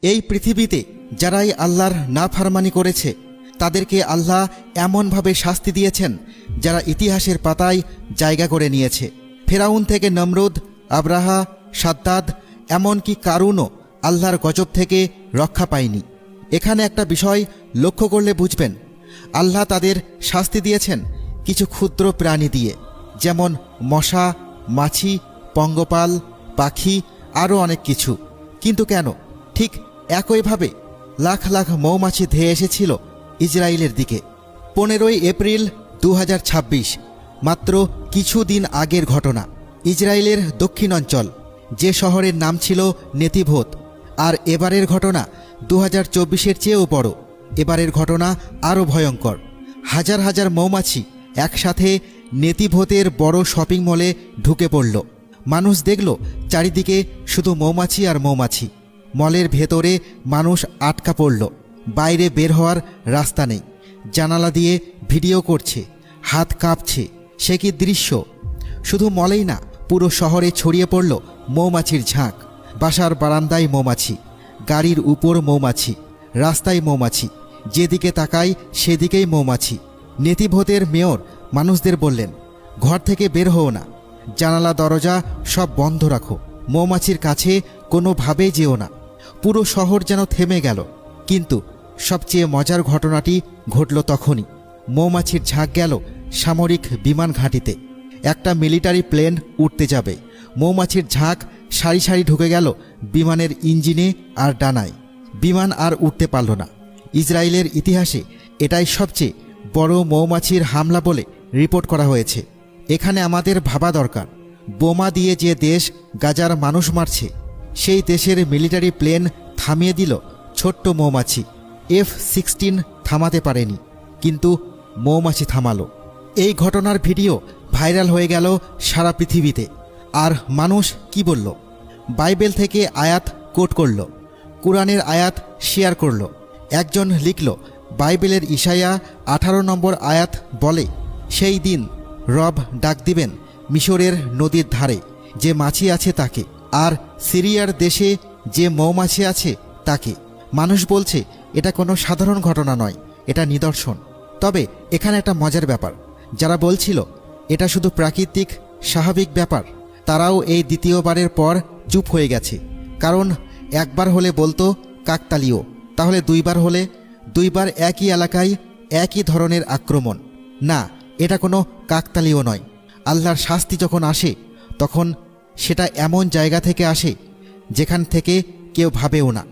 এই পৃথিবীতে যারাই আল্লাহর নাফরমানি করেছে তাদেরকে আল্লাহ এমনভাবে শাস্তি দিয়েছেন যারা ইতিহাসের পাতায় জায়গা করে নিয়েছে। ফেরাউন থেকে নমরুদ, আব্রাহা, সাদ্দাদ, এমনকি কারুনও আল্লাহর গজব থেকে রক্ষা পায়নি। এখানে একটা বিষয় লক্ষ্য করলে বুঝবেন, আল্লাহ তাদের শাস্তি দিয়েছেন কিছু ক্ষুদ্র প্রাণী দিয়ে, যেমন মশা, মাছি, পঙ্গপাল, পাখি, আরও অনেক কিছু। কিন্তু কেন? ঠিক একইভাবে লাখ লাখ মৌমাছি ধেয়ে এসেছিল ইসরায়েলের দিকে। 15ই এপ্রিল 2026, মাত্র কিছুদিন আগের ঘটনা। ইসরায়েলের দক্ষিণ অঞ্চল, যে শহরের নাম ছিল নেতিভোত। আর এবারের ঘটনা 2024-এর চেয়েও বড়। এবারের ঘটনা আরও ভয়ঙ্কর। হাজার হাজার মৌমাছি একসাথে নেতিভোতের বড় শপিং মলে ঢুকে পড়ল। মানুষ দেখল চারিদিকে শুধু মৌমাছি আর মৌমাছি। মলের ভেতরে মানুষ আটকা পড়ল, বাইরে বের হওয়ার রাস্তা নেই। জানালা দিয়ে ভিডিও করছে, হাত কাঁপছে। সে কি দৃশ্য! শুধু মলেই না, পুরো শহরে ছড়িয়ে পড়ল মৌমাছির ঝাঁক। বাসার বারান্দায় মৌমাছি, গাড়ির উপর মৌমাছি, রাস্তায় মৌমাছি, যেদিকে তাকাই সেদিকেই মৌমাছি। নেতিভোতের মেয়র মানুষদের বললেন, ঘর থেকে বের হও না, জানালা দরজা সব বন্ধ রাখো, মৌমাছির কাছে কোনোভাবেই যেও না। পুরো শহর যেন থেমে গেল। কিন্তু সবচেয়ে মজার ঘটনাটি ঘটল তখনই। মৌমাছির ঝাঁক গেল সামরিক বিমান ঘাঁটিতে। একটা মিলিটারি প্লেন উঠতে যাবে, মৌমাছির ঝাঁক সারি সারি ঢুকে গেল বিমানের ইঞ্জিনে আর ডানায়। বিমান আর উঠতে পারল না। ইসরায়েলের ইতিহাসে এটাই সবচেয়ে বড় মৌমাছির হামলা বলে রিপোর্ট করা হয়েছে। এখানে আমাদের ভাবা দরকার, বোমা দিয়ে যে দেশ গাজার মানুষ মারছে, সেই দেশের মিলিটারি প্লেন থামিয়ে দিল ছোট্ট মৌমাছি। F-16 থামাতে পারেনি, কিন্তু মৌমাছি থামালো। এই ঘটনার ভিডিও ভাইরাল হয়ে গেল সারা পৃথিবীতে। আর মানুষ কি বলল? বাইবেল থেকে আয়াত কোট করল, কোরআনের আয়াত শেয়ার করল। একজন লিখল, বাইবেলের ইশায়া 18 নম্বর আয়াত বলে, সেই দিন রব ডাক দিবেন মিশরের নদীর ধারে যে মাছি আছে তাকে, আর সিরিয়ার দেশে যে মৌমাছি আছে তাকে। মানুষ বলছে এটা কোনো সাধারণ ঘটনা নয়, এটা নিদর্শন। তবে এখানে একটা মজার ব্যাপার, যারা বলছিল এটা শুধু প্রাকৃতিক স্বাভাবিক ব্যাপার, তারাও এই দ্বিতীয়বারের পর চুপ হয়ে গেছে। কারণ একবার হলে বলতো কাকতালীয়, তাহলে দুইবার হলে? দুইবার একই এলাকায় একই ধরনের আক্রমণ। না, এটা কোনো কাকতালীয় নয়। আল্লাহর শাস্তি যখন আসে তখন সেটা এমন জায়গা থেকে আসে যেখান থেকে কেউ ভাবেও না।